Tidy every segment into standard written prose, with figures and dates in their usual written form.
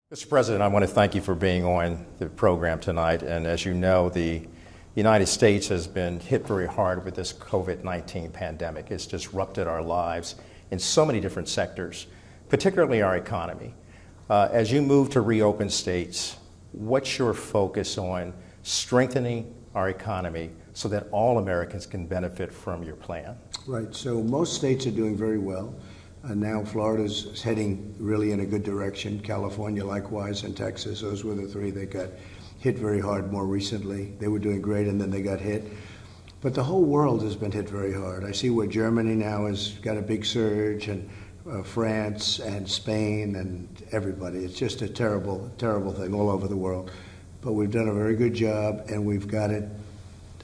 Mr. President, I want to thank you for being on the program tonight. And as you know, the United States has been hit very hard with this COVID-19 pandemic. It's disrupted our lives in so many different sectors, particularly our economy. As you move to reopen states, what's your focus on strengthening our economy so that all Americans can benefit from your plan? Right. So most states are doing very well. Now Florida's heading really in a good direction. California likewise, and Texas. Those were the three that got hit very hard more recently. They were doing great and then they got hit. But the whole world has been hit very hard. I see where Germany now has got a big surge, and France and Spain and everybody. It's just a terrible, terrible thing all over the world. But we've done a very good job, and we've got it,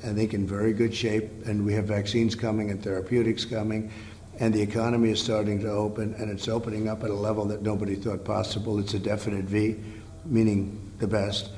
I think, in very good shape. And we have vaccines coming and therapeutics coming. And the economy is starting to open, and it's opening up at a level that nobody thought possible. It's a definite V, meaning the best.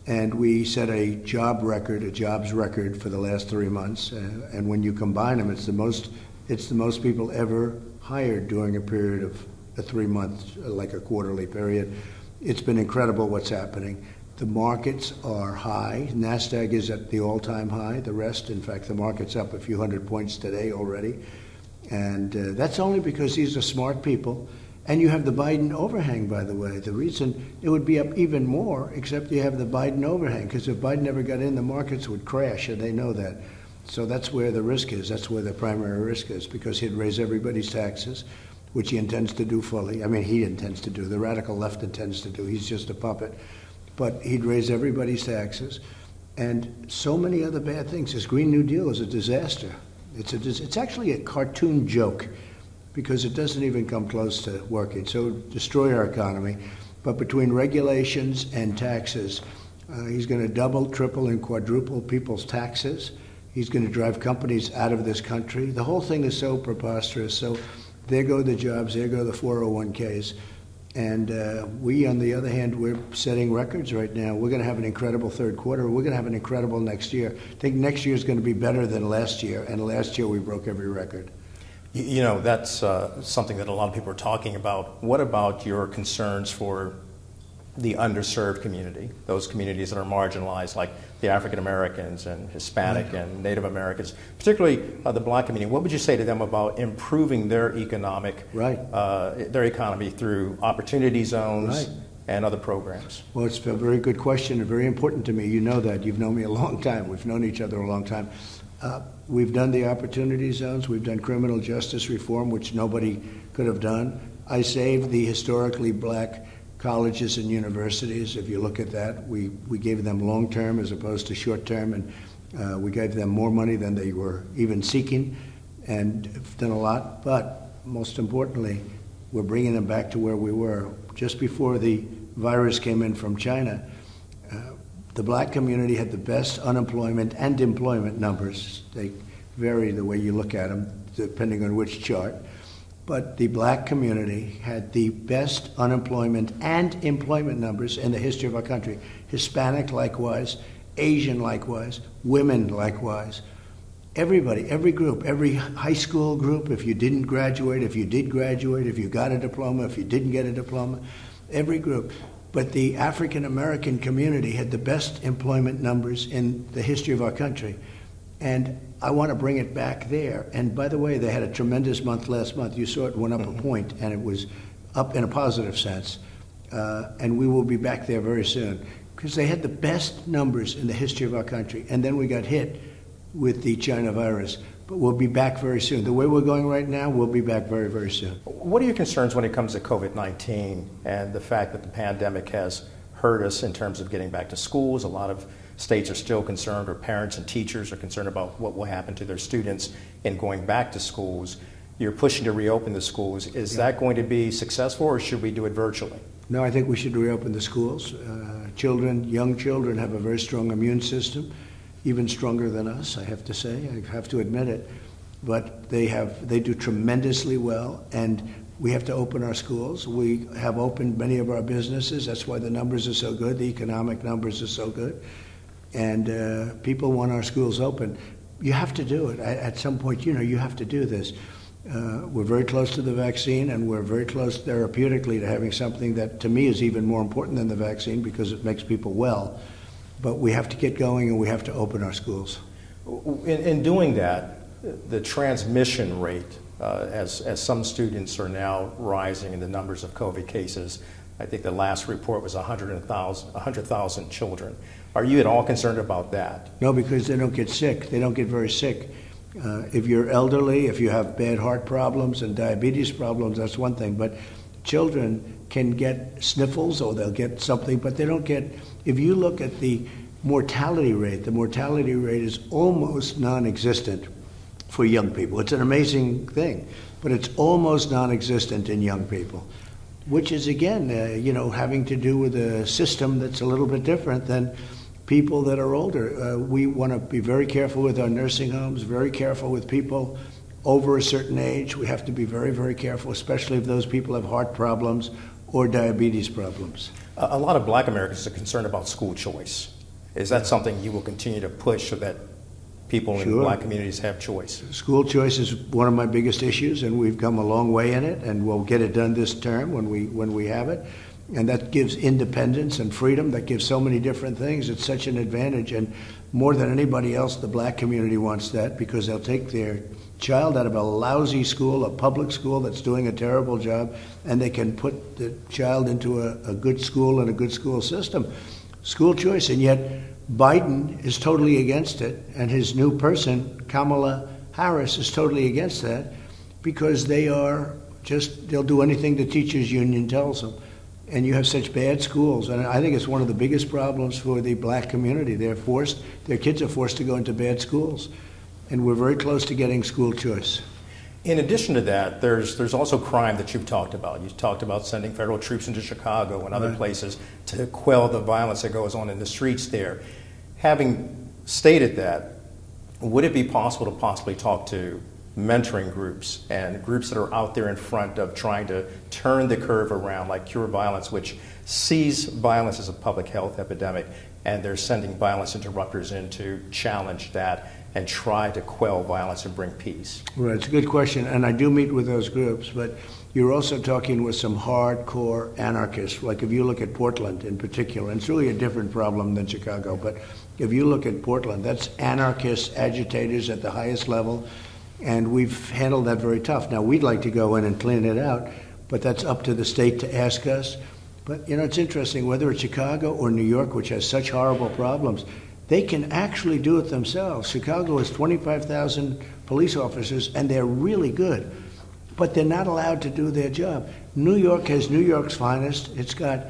And we set a jobs record for the last 3 months. And when you combine them, it's the most people ever hired during a period of a 3 month, like a quarterly period. It's been incredible what's happening. The markets are high. NASDAQ is at the all-time high. The rest, in fact, the market's up a few hundred points today already. And that's only because these are smart people. And you have the Biden overhang, by the way. The reason it would be up even more, except you have the Biden overhang, because if Biden never got in, the markets would crash, and they know that. So that's where the risk is. That's where the primary risk is, because he'd raise everybody's taxes, which he intends to do fully. I mean, he intends to do. The radical left intends to do. He's just a puppet. But he'd raise everybody's taxes. And so many other bad things. His Green New Deal is a disaster. It's actually a cartoon joke, because it doesn't even come close to working. So destroy our economy. But between regulations and taxes, he's going to double, triple, and quadruple people's taxes. He's going to drive companies out of this country. The whole thing is so preposterous. So there go the jobs, there go the 401ks. And we, on the other hand, we're setting records right now. We're going to have an incredible third quarter. We're going to have an incredible next year. I think next year is going to be better than last year. And last year we broke every record. You know, that's something that a lot of people are talking about. What about your concerns for the underserved community, those communities that are marginalized, like the African Americans and Hispanic and Native Americans, particularly the black community? What would you say to them about improving their their economy through opportunity zones and other programs? Well, it's a very good question and very important to me. You know that. You've known me a long time. We've known each other a long time. We've done the opportunity zones. We've done criminal justice reform, which nobody could have done. I saved the historically black colleges and universities. If you look at that, we gave them long-term as opposed to short-term, and we gave them more money than they were even seeking, and have done a lot. But most importantly, we're bringing them back to where we were. Just before the virus came in from China, the black community had the best unemployment and employment numbers. They vary the way you look at them, depending on which chart. But the black community had the best unemployment and employment numbers in the history of our country. Hispanic likewise, Asian likewise, women likewise. Everybody, every group, every high school group, if you didn't graduate, if you did graduate, if you got a diploma, if you didn't get a diploma, every group. But the African American community had the best employment numbers in the history of our country. And I want to bring it back there. And by the way, they had a tremendous month last month. You saw it went up a point, and it was up in a positive sense. And we will be back there very soon, because they had the best numbers in the history of our country. And then we got hit with the China virus. But we'll be back very soon. The way we're going right now, we'll be back very, very soon. What are your concerns when it comes to COVID-19 and the fact that the pandemic has hurt us in terms of getting back to schools? A lot of states are still concerned, or parents and teachers are concerned about what will happen to their students in going back to schools. You're pushing to reopen the schools. Is that going to be successful, or should we do it virtually? No, I think we should reopen the schools. Young children have a very strong immune system, even stronger than us, I have to say. I have to admit it. But they do tremendously well, and we have to open our schools. We have opened many of our businesses. That's why the numbers are so good. The economic numbers are so good. And people want our schools open. You have to do it. At some point, you have to do this. We're very close to the vaccine, and we're very close therapeutically to having something that, to me, is even more important than the vaccine because it makes people well. But we have to get going, and we have to open our schools. In doing that, the transmission rate, as some students are now rising in the numbers of COVID cases, I think the last report was 100,000 children. Are you at all concerned about that? No, because they don't get sick. They don't get very sick. If you're elderly, if you have bad heart problems and diabetes problems, that's one thing. But children can get sniffles or they'll get something, but they don't get, if you look at the mortality rate is almost non-existent for young people. It's an amazing thing, but it's almost non-existent in young people, which is, again, having to do with a system that's a little bit different than people that are older. We want to be very careful with our nursing homes, very careful with people over a certain age. We have to be very, very careful, especially if those people have heart problems or diabetes problems. A lot of Black Americans are concerned about school choice. Is that something you will continue to push so that people in Black communities have choice? School choice is one of my biggest issues, and we've come a long way in it, and we'll get it done this term when we have it. And that gives independence and freedom. That gives so many different things. It's such an advantage. And more than anybody else, the Black community wants that because they'll take their child out of a lousy school, a public school that's doing a terrible job, and they can put the child into a good school and a good school system. School choice. And yet Biden is totally against it. And his new person, Kamala Harris, is totally against that because they'll do anything the teachers union tells them. And you have such bad schools, and I think it's one of the biggest problems for the Black community. Their kids are forced to go into bad schools, and we're very close to getting school choice. In addition to that, there's also crime that you've talked about. You've talked about sending federal troops into Chicago and other places to quell the violence that goes on in the streets there. Having stated that, would it be possible to possibly talk to mentoring groups and groups that are out there in front of trying to turn the curve around, like Cure Violence, which sees violence as a public health epidemic, and they're sending violence interrupters in to challenge that and try to quell violence and bring peace? Right, it's a good question, and I do meet with those groups, but you're also talking with some hardcore anarchists. Like if you look at Portland in particular, and it's really a different problem than Chicago, but if you look at Portland, that's anarchist agitators at the highest level. And we've handled that very tough. Now, we'd like to go in and clean it out, but that's up to the state to ask us. But, it's interesting, whether it's Chicago or New York, which has such horrible problems, they can actually do it themselves. Chicago has 25,000 police officers, and they're really good, but they're not allowed to do their job. New York has New York's finest. It's got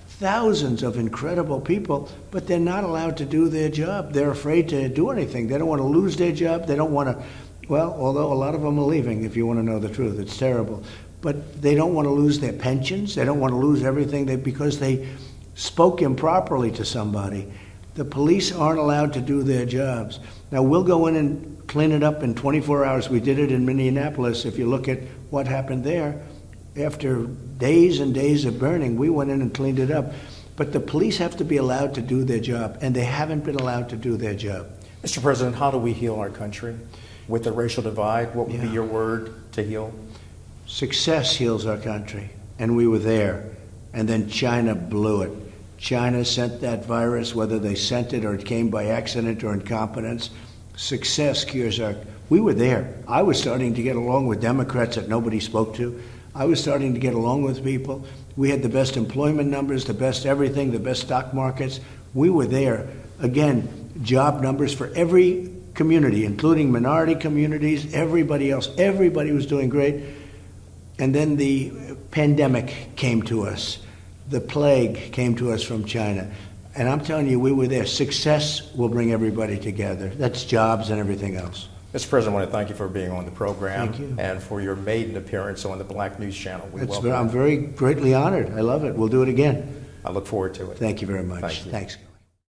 thousands of incredible people, but they're not allowed to do their job. They're afraid to do anything. They don't want to lose their job. They don't want to. Well, although a lot of them are leaving, if you want to know the truth, it's terrible. But they don't want to lose their pensions. They don't want to lose everything because they spoke improperly to somebody. The police aren't allowed to do their jobs. Now, we'll go in and clean it up in 24 hours. We did it in Minneapolis. If you look at what happened there, after days and days of burning, we went in and cleaned it up. But the police have to be allowed to do their job, and they haven't been allowed to do their job. Mr. President, how do we heal our country? With the racial divide, what would be your word to heal? Success heals our country, and we were there. And then China blew it. China sent that virus, whether they sent it or it came by accident or incompetence. Success cures our... We were there. I was starting to get along with Democrats that nobody spoke to. I was starting to get along with people. We had the best employment numbers, the best everything, the best stock markets. We were there. Again, job numbers for every community, including minority communities, everybody else. Everybody was doing great. And then the pandemic came to us. The plague came to us from China. And I'm telling you, we were there. Success will bring everybody together. That's jobs and everything else. Mr. President, I want to thank you for being on the program. Thank you. And for your maiden appearance on the Black News Channel. I'm very greatly honored. I love it. We'll do it again. I look forward to it. Thank you very much. Thank you. Thanks.